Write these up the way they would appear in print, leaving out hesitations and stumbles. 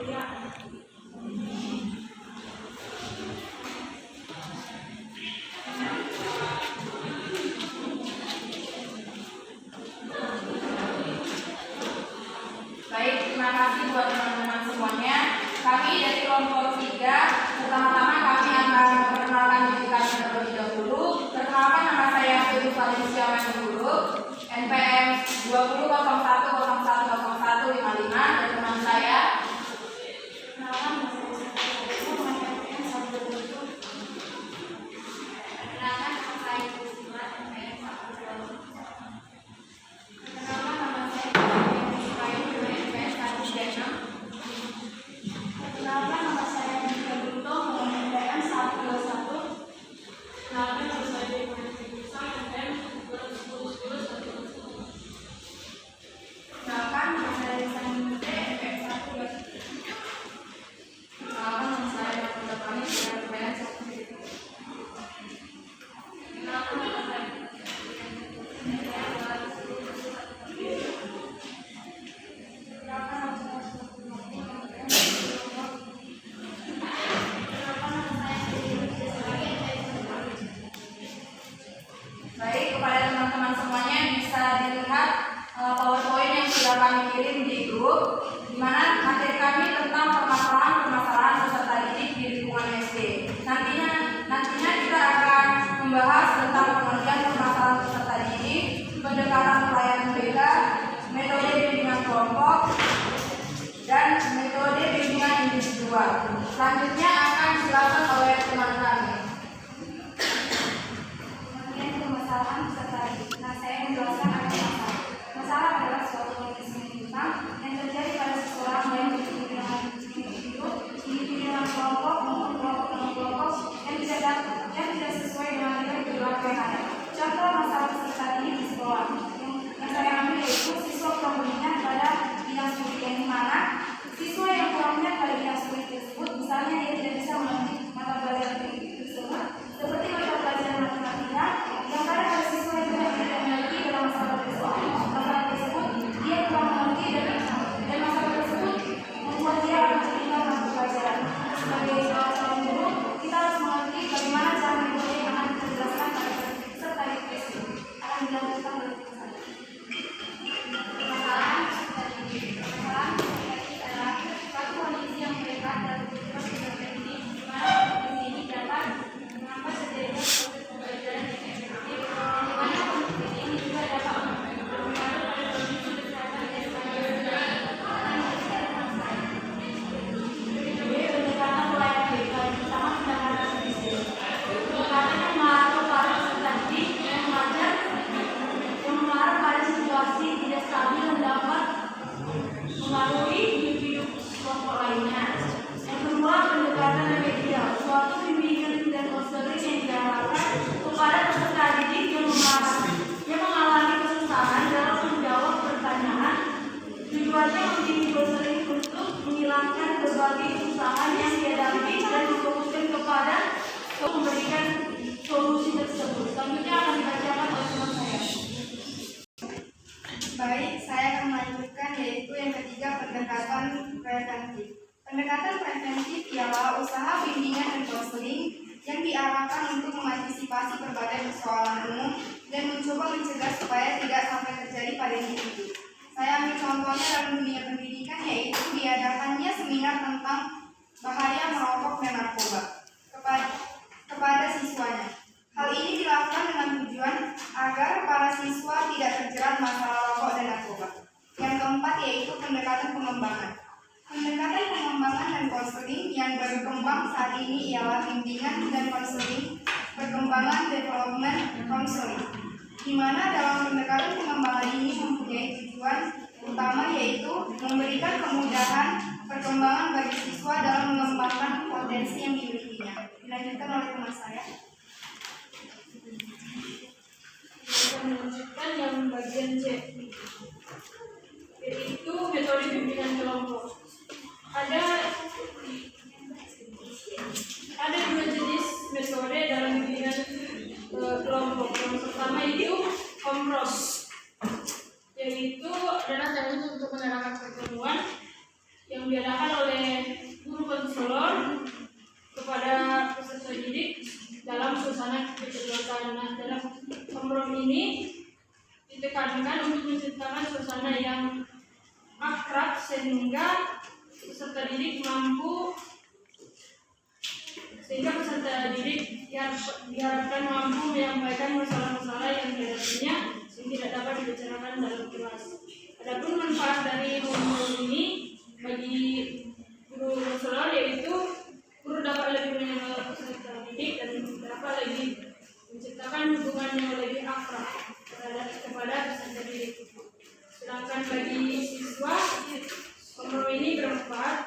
Baik, terima kasih buat teman-teman semuanya. Kami dari kelompok 3, pertama-tama kami akan memperkenalkan diri kami terlebih dahulu. Perkenalkan, nama saya Feby Valencia Mengguru, NPM 2001010155, dan teman saya. Baik, kepada teman-teman semuanya bisa dilihat PowerPoint yang sudah kami kirim di grup, di mana materi kami tentang permasalahan peserta didik di lingkungan SD. Nantinya kita akan membahas tentang pengertian permasalahan peserta didik, pendekatan pelayanan BK, metode bimbingan kelompok, dan metode bimbingan individual. Selanjutnya akan dijelaskan oleh teman kami. Permasalahan peserta didik. Nah, saya menjelaskan ada masalah. Masalah adalah suatu kondisi menyimpang yang terjadi pada seseorang yang individu dengan kelompok maupun kelompok yang tidak sesuai dengan nilai perilaku yang ada. Contoh masalah peserta didik di sekolah yang saya ambil yaitu siswa kurang berminat pada bidang studi, yang dimana siswa yang kurang minat pada bidang studi tersebut, misalnya dia tidak bisa mengerti mata pelajaran tersebut, seperti mata pelajaran matematika, yang pada siswa yang tidak memiliki dalam masalah tersebut, dia kurang mengerti dan masalah tersebut membuat dia akan tertinggal dalam pelajaran. Sebagai seorang guru, kita harus mengerti bagaimana cara metode yang akan kita jelaskan pada peserta didik tersebut. Akan dilakukan oleh permasalahan peserta didik. Permasalahan peserta didik adalah suatu kondisi yang mereka dalam kehidupan peserta didik, di mana kondisi ini dapat menghambat terjadinya proses pembelajaran yang efektif, dan di mana kondisi ini juga dapat berpengaruh pada kondisi kesehatan dan pendekatan pelayanan BK, terutama pendekatan fisik. Pendekatan yang mengatur para peserta didik yang mengarah pada situasi tidak stabil dan dapat mengaruhi individu kelompok lainnya. Yang kedua, pendekatan remedial, suatu bimbingan dan konseling yang diarahkan kepada peserta didik yang mengalami kesusahan dalam menjawab pertanyaan. Tujuannya membimbing konseling untuk menghilangkan berbagai kesusahan yang dihadapi dan difokuskan kepada memberikan solusi tersebut. Selanjutnya akan dibacakan oleh teman saya. Baik, saya akan melanjutkan yaitu yang ketiga, pendekatan preventif. Pendekatan preventif ialah usaha bimbingan dan konseling yang diarahkan untuk mengantisipasi berbagai persoalan umum dan mencoba mencegah supaya tidak sampai terjadi pada individu. Saya ambil contohnya dalam dunia pendidikan, yaitu diadakannya seminar tentang bahaya merokok dan narkoba kepada siswanya. Hal ini dilakukan dengan tujuan agar para siswa tidak terjerat masalah rokok dan narkoba. Yang keempat yaitu pendekatan pengembangan. Pendekatan pengembangan dan konseling yang berkembang saat ini ialah bimbingan dan konseling perkembangan development counseling, di mana dalam pendekatan pengembangan ini mempunyai tujuan utama yaitu memberikan kemudahan perkembangan bagi siswa dalam mengembangkan potensi yang dimilikinya. Dilanjutkan oleh teman saya. Kita melanjutkan yang bagian C, yaitu metode bimbingan kelompok. Ada dua jenis metode dalam bimbingan kelompok. Yang pertama itu kompros, yaitu adalah teknik untuk menerangkan pertemuan yang diadakan oleh sehingga peserta didik diharapkan mampu menyampaikan masalah-masalah yang dihadapinya yang tidak dapat dibicarakan dalam kelas. Adapun manfaat dari momen ini bagi guru konselor yaitu guru dapat lebih mengenal peserta didik dan dapat lebih menciptakan hubungan yang lebih akrab kepada peserta didik. Sedangkan bagi siswa, momen ini bermanfaat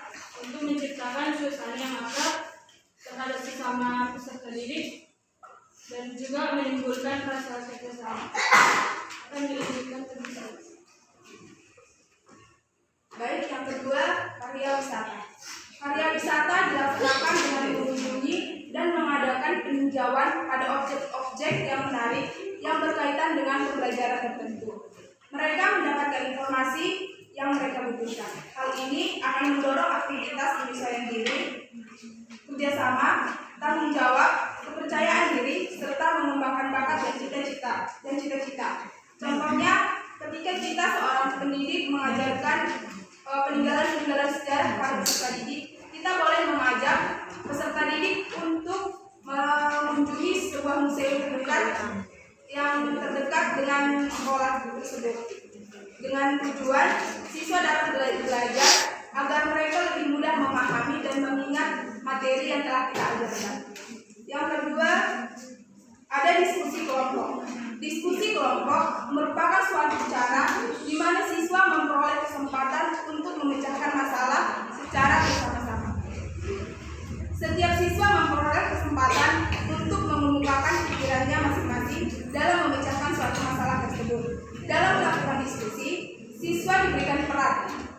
untuk menciptakan suasana yang akrab terhadap sesama peserta didik dan juga menimbulkan rasa kerjasama. Akan dilanjutkan terus. Baik, yang kedua, karya wisata. Karya wisata dilaksanakan dengan mengunjungi dan mengadakan peninjauan pada objek-objek yang menarik yang berkaitan dengan pembelajaran tertentu. Mereka mendapatkan informasi yang mereka butuhkan. Hal ini akan mendorong aktivitas penyesuaian diri, kerjasama, tanggung jawab, kepercayaan diri, serta mengembangkan bakat dan cita-cita. Contohnya, ketika kita seorang pendidik mengajarkan peninggalan-peninggalan sejarah pada peserta didik, kita boleh mengajak peserta didik untuk mengunjungi sebuah museum terdekat yang terdekat dengan sekolah tersebut. Dengan tujuan siswa dapat belajar agar mereka lebih mudah memahami dan mengingat materi yang telah kita ajarkan. Yang kedua, ada diskusi kelompok. Diskusi kelompok merupakan suatu cara di mana siswa memperoleh kesempatan untuk memecahkan masalah secara bersama-sama. Setiap siswa memperoleh kesempatan untuk mengemukakan pikirannya masing-masing dalam memecahkan suatu masalah tersebut. Dalam melakukan diskusi, siswa diberikan peran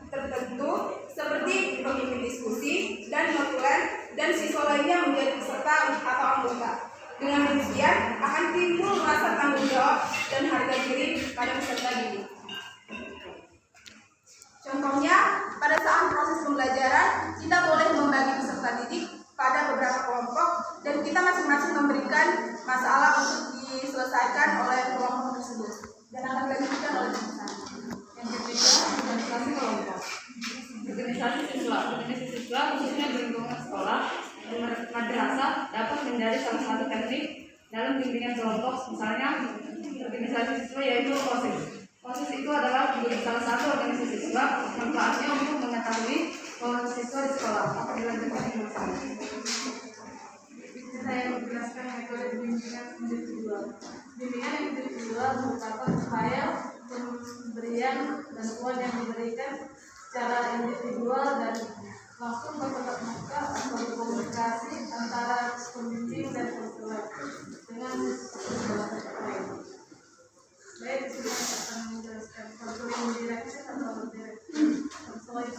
tertentu seperti pemimpin diskusi dan notulen, dan siswa lainnya menjadi peserta atau anggota. Dengan demikian akan timbul rasa tanggung jawab dan harga diri pada peserta didik. Contohnya, pada saat proses pembelajaran, kita boleh membagi peserta didik pada beberapa kelompok dan kita masing-masing memberikan masalah untuk diselesaikan oleh kelompok tersebut dan akan dilanjutkan oleh peserta. Yang ketiga, organisasi kelompok. Organisasi siswa khususnya di lingkungan sekolah dan madrasah dapat menjadi salah satu teknik dalam bimbingan kelompok. Misalnya, organisasi siswa yaitu OSIS. OSIS itu adalah salah satu organisasi siswa, manfaatnya untuk mengetahui kualitas siswa di sekolah. Apa dilanjutkan di sana? Saya menjelaskan metode bimbingan individual. Bimbingan individual merupakan upaya pemberian bantuan yang diberikan secara individual dan langsung bertatap muka atau berkomunikasi antara pembimbing dan konselor dengan siswa lain. Baik, saya akan menjelaskan konseling direktif atau direktif. Konseling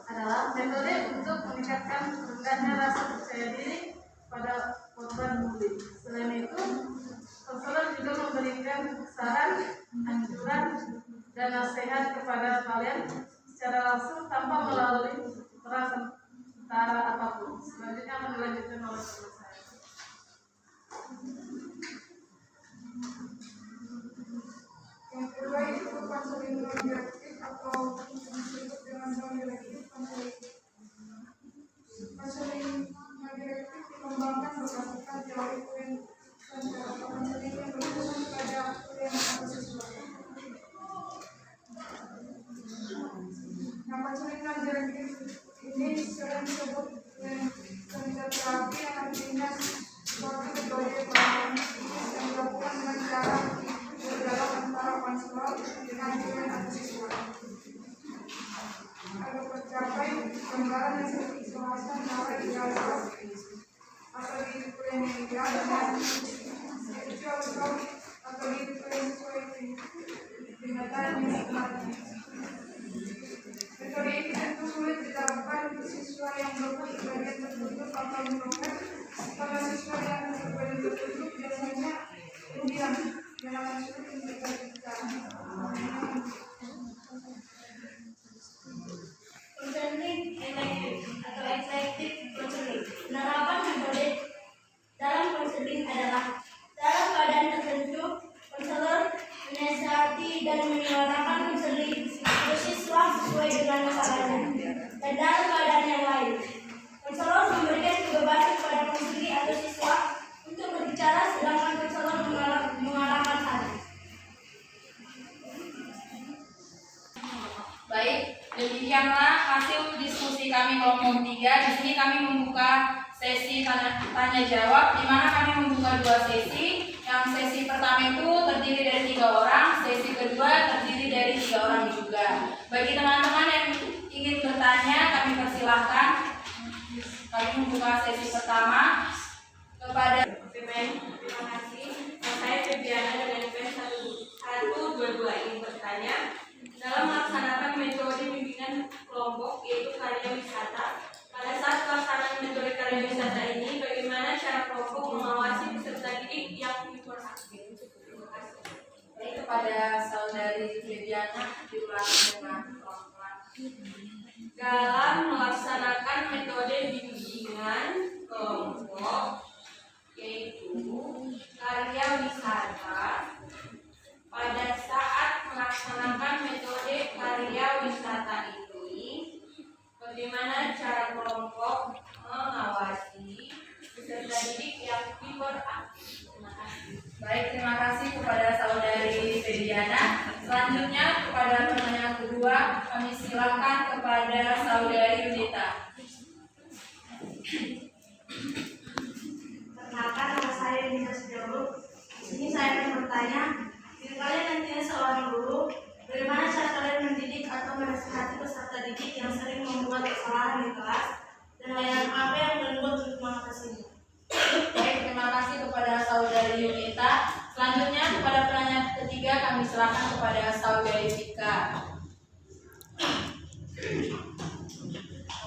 adalah metode untuk meningkatkan rendahnya rasa percaya diri pada korban bullying. Selain itu, konselor juga memberikan saran, anjuran, dan nasihat kepada kalian secara langsung tanpa melalui perantara apapun. Selanjutnya akan dilanjutkan oleh saya. Yang kedua itu konseling non direktif atau disebut dengan non direktif konseling. Konseling non direktif dikembangkan berdasarkan teori Quinn dan cara konseling yang berhubungan pada yang atau siswa. Nah, konseling non direktif ini sering disebut dengan terapi yang artinya suatu metode penanganan yang dilakukan dengan cara berdialog antara konselor dengan guru atau siswa agar tercapai gambaran yang dijelaskan oleh dialog atau dipelajari dengan spiritual atau dipelajari dengan yang sebenarnya. Metode ini tentu sulit dilakukan untuk siswa yang belum bagian tertutup atau menemukan karena siswa yang berbadan tertutup biasanya kemudian yang akan sulit untuk berbicara. Konseling elektif atau efektif konseling. Penerapan metode dalam konseling adalah dalam keadaan tertentu, konselor menasihati dan menyuarakan konseling ke siswa sesuai dengan masalahnya. Demikianlah hasil diskusi kami kelompok 3. Di sini kami membuka sesi tanya jawab, di mana kami membuka 2 sesi. Yang sesi pertama itu terdiri dari 3 orang, sesi kedua terdiri dari 3 orang juga. Bagi teman-teman yang ingin bertanya, kami persilahkan. Kami membuka sesi pertama kepada Terima kasih. Saya Febiana dengan NPM 122 ingin bertanya, dalam melaksanakan metode bimbingan kelompok yaitu karya wisata, pada saat pelaksanaan metode karya wisata ini, bagaimana cara kelompok mengawasi peserta didik yang hiperaktif? Terima kasih. baik kepada saudari Febiana, diulangi dengan pelan-pelan. Dalam melaksanakan metode bimbingan kelompok yaitu karya wisata, pada saat melaksanakan metode karya wisata ini, bagaimana cara kelompok mengawasi peserta didik yang hiperaktif? Terima kasih. Baik, terima kasih kepada saudari Febiana. Selanjutnya kepada pertanyaan kedua, kami silakan kepada saudari Yunita. Perkenalkan, nama saya Yunita Sejoro. Di sini saya akan bertanya, jika kalian nantinya seorang guru, bagaimana cara kalian mendidik atau menasihati peserta didik yang sering membuat kesalahan di kelas, dan layanan apa yang kalian buat untuk mengatasinya? Baik, terima kasih kepada saudari Yunita. Selanjutnya kepada pertanyaan ketiga, kami silakan kepada saudari Vika.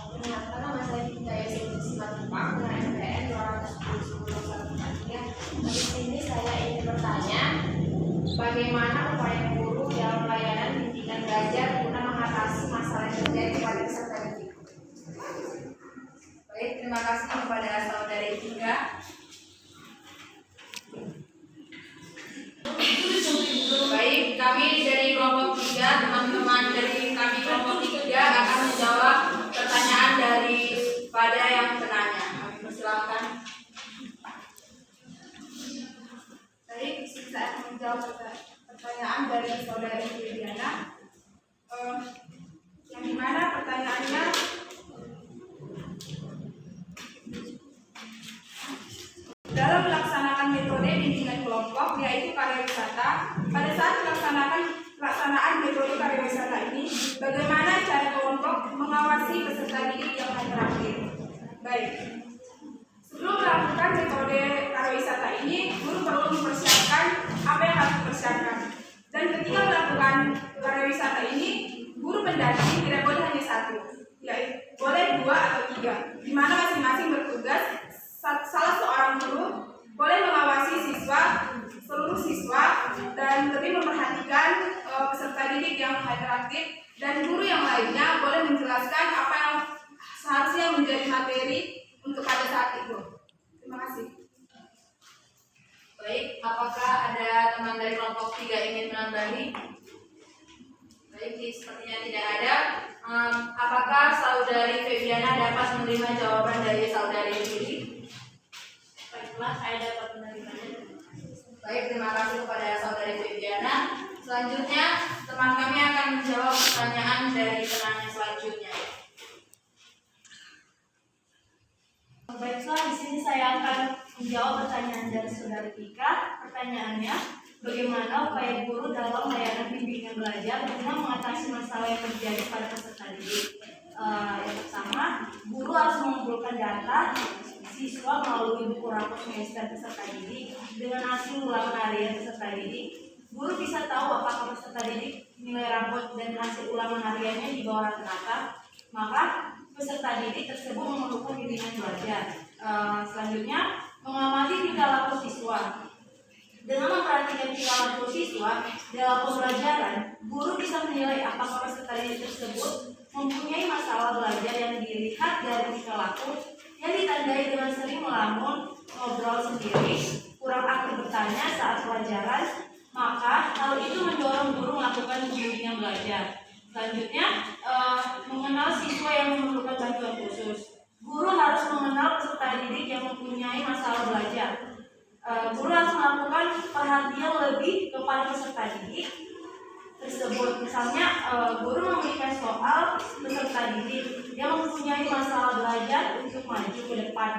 Perkenalkan, nama saya Dinda Yasmin Simatupang dengan NPM 210. Di sini saya ingin bertanya, bagaimana upaya guru dalam layanan bimbingan belajar guna mengatasi masalah yang terjadi pada peserta didik? Baik, terima kasih kepada saudari Vika. Baik, kami dari kelompok 3, teman-teman dari kami kelompok 3 akan menjawab pertanyaan daripada yang penanya. Kami persilakan. Baik, di sini saya akan menjawab pertanyaan dari saudari Febiana. Yang dimana pertanyaannya, dalam melaksanakan metode bimbingan kelompok yaitu karya wisata, pada saat pelaksanaan metode karya wisata ini, bagaimana cara kelompok mengawasi peserta didik yang hiperaktif? Baik, sebelum melakukan metode karya wisata ini, guru perlu mempersiapkan apa yang harus dipersiapkan. Dan ketika melakukan karya wisata ini, guru pendamping tidak boleh hanya 1, yaitu boleh 2 atau 3, di mana masing-masing bertugas. Salah seorang guru boleh mengawasi seluruh siswa dan lebih memperhatikan peserta didik yang hiperaktif, dan guru yang lainnya boleh menjelaskan apa yang seharusnya menjadi materi untuk pada saat itu. Terima kasih. Baik, apakah ada teman dari kelompok 3 ingin menambahi? Baik, sepertinya tidak ada. Apakah saudari Febiana dapat menerima jawaban dari saudari Yuli? Baiklah, saya dapat menerimanya. Baik, terima kasih kepada saudari Febiana. Selanjutnya, teman kami akan menjawab pertanyaan dari penanya selanjutnya. Baiklah, di sini saya akan menjawab pertanyaan dari saudari Tika. Pertanyaannya, bagaimana upaya guru dalam layanan bimbingan belajar guna mengatasi masalah yang terjadi pada peserta didik? Yang pertama, guru harus mengumpulkan data siswa melalui buku rapor semester peserta didik. Dengan hasil ulangan harian peserta didik, guru bisa tahu apakah peserta didik nilai rapor dan hasil ulangan hariannya di bawah rata-rata, maka peserta didik tersebut memerlukan bimbingan belajar. Selanjutnya, mengamati tingkah laku siswa. Dengan memperhatikan tingkah laku siswa dalam pembelajaran, guru bisa menilai apakah peserta didik tersebut mempunyai masalah belajar yang dilihat dari tingkah laku yang ditandai dengan sering melamun, ngobrol sendiri, kurang aktif bertanya saat pelajaran, maka hal itu mendorong guru melakukan bimbingan belajar. Selanjutnya, mengenal siswa yang memerlukan bantuan khusus. Guru harus mengenal peserta didik yang mempunyai masalah belajar. Guru harus melakukan perhatian lebih kepada peserta didik tersebut. Misalnya, guru memberikan soal peserta didik yang mempunyai masalah belajar untuk maju ke depan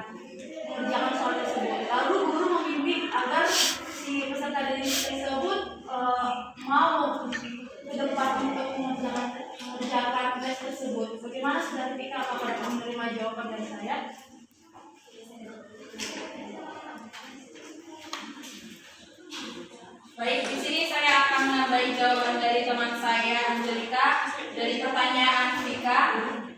mengerjakan soal tersebut. Lalu guru membimbing agar si peserta didik tersebut mau ke depan untuk mengerjakan tes tersebut. Bagaimana saudara Tika, apakah dapat menerima jawaban dari saya? Baik, di sini saya akan menambahi jawaban dari teman saya Angelika dari pertanyaan Vika.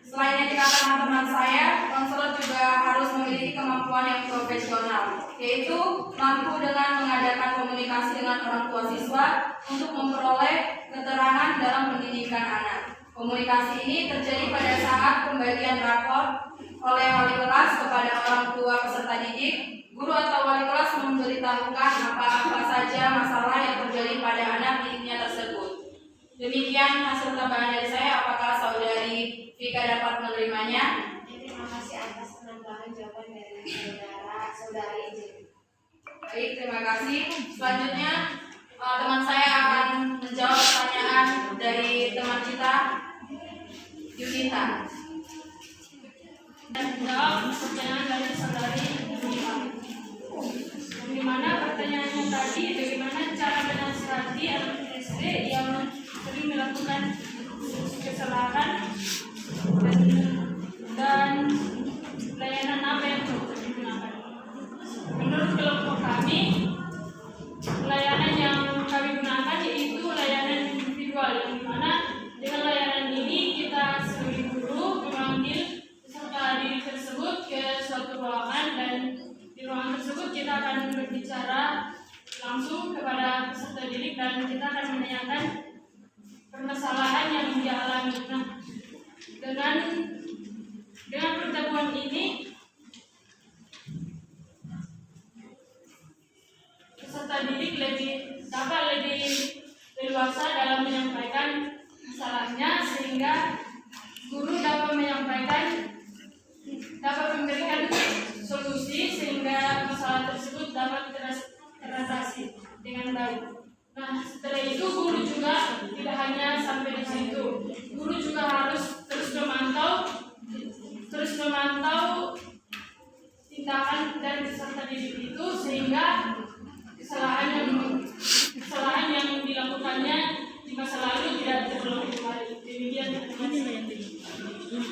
Selain etika teman-teman saya, konselor juga harus memiliki kemampuan yang profesional, yaitu mampu dengan mengadakan komunikasi dengan orang tua siswa untuk memperoleh keterangan dalam pendidikan anak. Komunikasi ini terjadi pada saat pembagian rapor oleh wali kelas kepada orang tua peserta didik. Guru atau wali kelas memberitahukan apa-apa saja masalah yang terjadi pada anak didiknya tersebut. Demikian hasil tambahan dari saya. Apakah saudari Vika dapat menerimanya? Terima kasih atas penambahan jawaban dari saudari Ijin. Baik, terima kasih. Selanjutnya teman saya akan menjawab pertanyaan dari teman kita, Yunita. Dan menjawab pertanyaan dari saudari Yunita. Bagaimana pertanyaannya tadi, bagaimana cara menasihati anak SD yang sering melakukan kesalahan dan layanan apa yang digunakan? Menurut kelompok kami, layanan yang kami gunakan yaitu layanan individual, yang dimana dengan layanan ini kita sebagai guru memanggil peserta didik tersebut ke suatu ruangan, dan di ruangan tersebut kita akan berbicara langsung kepada peserta didik dan kita akan menanyakan permasalahan yang dia alami. Nah, dengan pertemuan ini peserta didik dapat lebih leluasa dalam menyampaikan masalahnya, sehingga guru dapat memberikan solusi sehingga masalah tersebut dapat teratasi dengan baik. Nah, setelah itu guru juga tidak hanya sampai di situ. Guru juga harus terus memantau tindakan dari peserta didik itu, sehingga kesalahan yang dilakukannya di masa lalu tidak terulang kembali. Demikian teman-teman.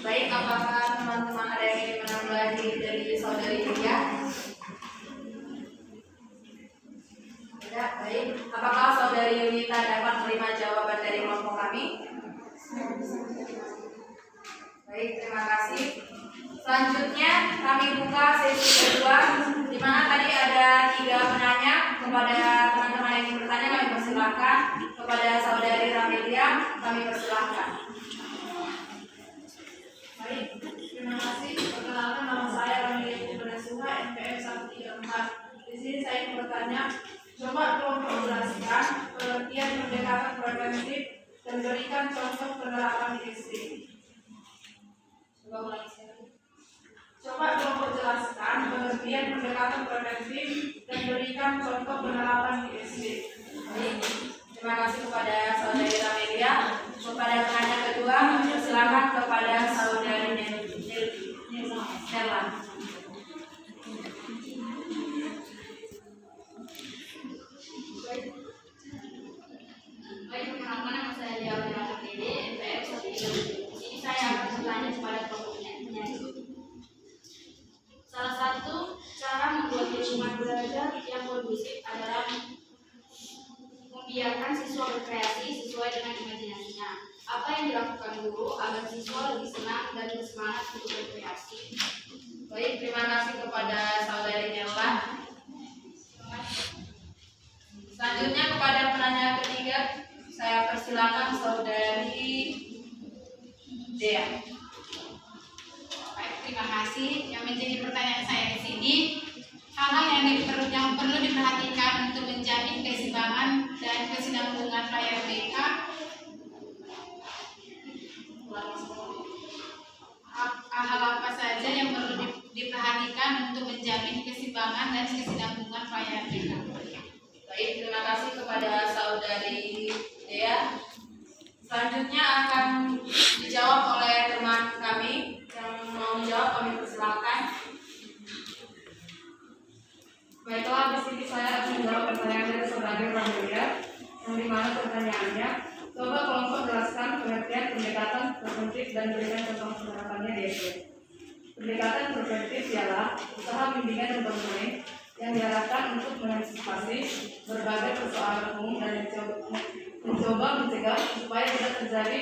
Baik, apakah teman-teman ada yang ingin menambahi dari saudari Yulia? Tidak, baik. Apakah saudari Yunita dapat menerima jawaban dari kelompok kami? Baik, terima kasih. Selanjutnya kami buka sesi kedua, di mana tadi ada 3 penanya. Kepada teman-teman yang ingin bertanya kami persilahkan. Kepada saudari Ramelia kami persilahkan. Baik, terima kasih. Perkenalkan, nama saya Ramelia Suha, NPM 134. Di sini saya ingin bertanya, coba kelompok jelaskan pengertian pendekatan preventif dan berikan contoh penerapan di SD. Coba kelompok jelaskan pengertian pendekatan preventif dan berikan contoh penerapan di SD. Baik, terima kasih kepada saudari Ramelia. Kepada penanya kedua, silakan kepada saudari Nella. Baik, perkenalkan, nama saya Diana Putri, NPM 134. Ini saya akan bertanya kepada kelompoknya. Salah satu cara membuat lingkungan belajar yang kondusif adalah membiarkan siswa berkreasi sesuai dengan imajinasinya. Apa yang dilakukan guru agar siswa lebih senang dan bersemangat untuk berkreasi? Baik, terima kasih kepada saudari Nella. Selanjutnya kepada penanya ketiga, saya persilakan saudari Dea. Baik, terima kasih. Yang menjadi pertanyaan saya di sini, hal-hal yang perlu diperhatikan untuk menjamin keseimbangan dan kesinambungan layar BK. Hal apa saja yang perlu diperhatikan untuk menjamin keseimbangan dan kesinambungan layar BK? Baik, terima kasih kepada saudari Dea. Selanjutnya Bagaimana pertanyaannya? Coba kelompok jelaskan pengertian pendekatan preventif dan berikan contoh penerapannya di SD. Pendekatan preventif ialah usaha bimbingan dan konseling yang diarahkan untuk mengantisipasi berbagai persoalan umum dan mencoba mencegah supaya tidak terjadi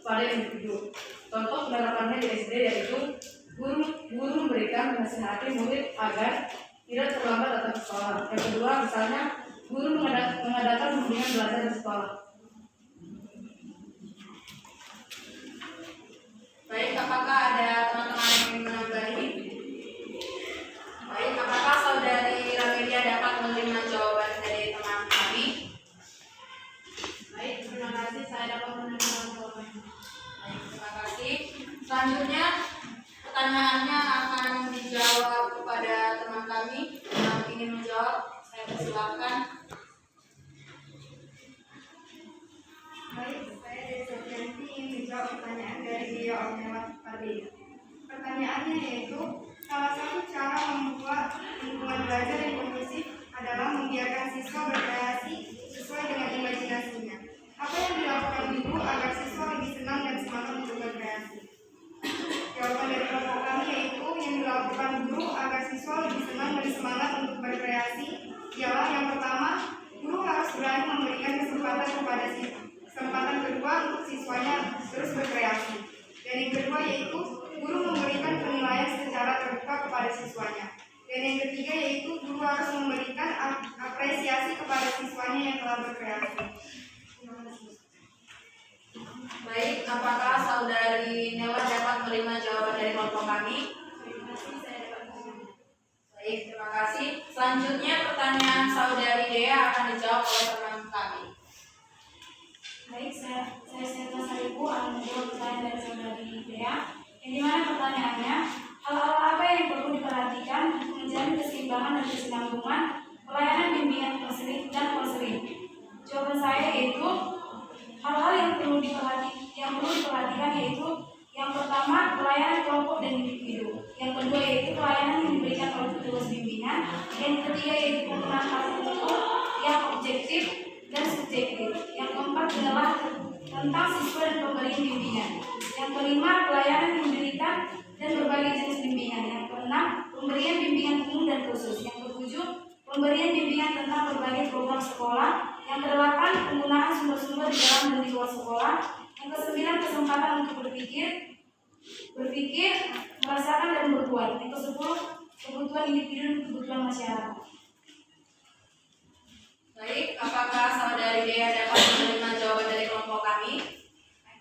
pada individu. Contoh penerapannya di SD yaitu guru memberikan menasihati murid agar tidak terlambat datang ke sekolah. Yang kedua, misalnya guru mengadakan bimbingan belajar di sekolah. Baik, apakah ada teman-teman yang ingin menambahi? Baik, apakah saudari Ramedia dapat menerima jawaban dari teman kami? Baik, terima kasih saya dapat menerima jawabannya. Baik, terima kasih. Selanjutnya pertanyaannya akan dijawab kepada teman kami yang ingin menjawab. Saya persilakan. Baik, saya dari Sofianti ingin menjawab pertanyaan dari Dia Omnewat tadi. Pertanyaannya yaitu, salah satu cara membuat lingkungan belajar yang kondusif adalah membiarkan siswa berkreasi sesuai dengan imajinasinya. Apa yang dilakukan guru agar siswa lebih senang dan semangat untuk berkreasi? Jawaban dari kelompok kami yaitu yang dilakukan guru agar siswa lebih senang dan semangat untuk berkreasi ialah yang pertama, guru harus berani memberikan kesempatan kedua untuk siswanya terus berkreasi. Dan yang kedua yaitu guru memberikan penilaian secara terbuka kepada siswanya. Dan yang ketiga yaitu guru harus memberikan apresiasi kepada siswanya yang telah berkreasi. Terima kasih. Baik, apakah saudari Nela dapat menerima jawaban dari kelompok kami? Baik, terima kasih. Selanjutnya pertanyaan saudari Dea akan dijawab oleh teman kami. Baik, saya Seta Saribu akan menjawab pertanyaan dari saudari Dea. Yang dimana pertanyaannya, hal-hal apa yang perlu diperhatikan untuk menjamin keseimbangan dan kesinambungan pelayanan bimbingan konseling? Jawaban saya yaitu hal-hal yang perlu diperhatikan yaitu yang pertama pelayanan kelompok dan individu, yang kedua yaitu pelayanan yang diberikan oleh petugas bimbingan, yang ketiga yaitu penggunaan hal ukur yang objektif dan subjektif, yang keempat adalah tentang siswa dan pemberian bimbingan, yang kelima pelayanan yang diberikan dan berbagai jenis bimbingan, yang keenam pemberian bimbingan umum dan khusus, yang ketujuh pemberian bimbingan tentang berbagai program sekolah, yang kedelapan penggunaan sumber-sumber di dalam dan di luar sekolah, yang kesembilan kesempatan untuk berpikir, merasakan dan berbuat, yang kesepuluh kebutuhan individu dan kebutuhan masyarakat. Baik, apakah saudari Dea dapat menerima jawaban dari kelompok kami?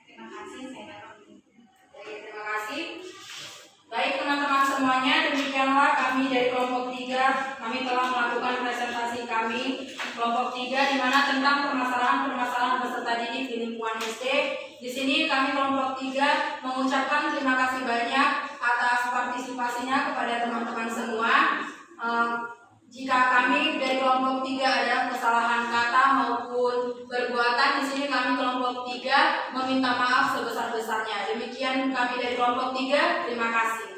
Terima kasih, saya dapat Baik, terima kasih. Baik teman-teman semuanya, demikianlah kami dari kelompok 3. Kami telah melakukan presentasi kami kelompok 3 di mana tentang permasalahan peserta didik di lingkungan SD. Di sini kami kelompok 3 mengucapkan terima kasih banyak atas partisipasinya kepada teman-teman semua. Jika kami dari kelompok 3 ada kesalahan kata maupun perbuatan, di sini kami kelompok 3 meminta maaf sebesar-besarnya. Demikian kami dari kelompok 3, terima kasih.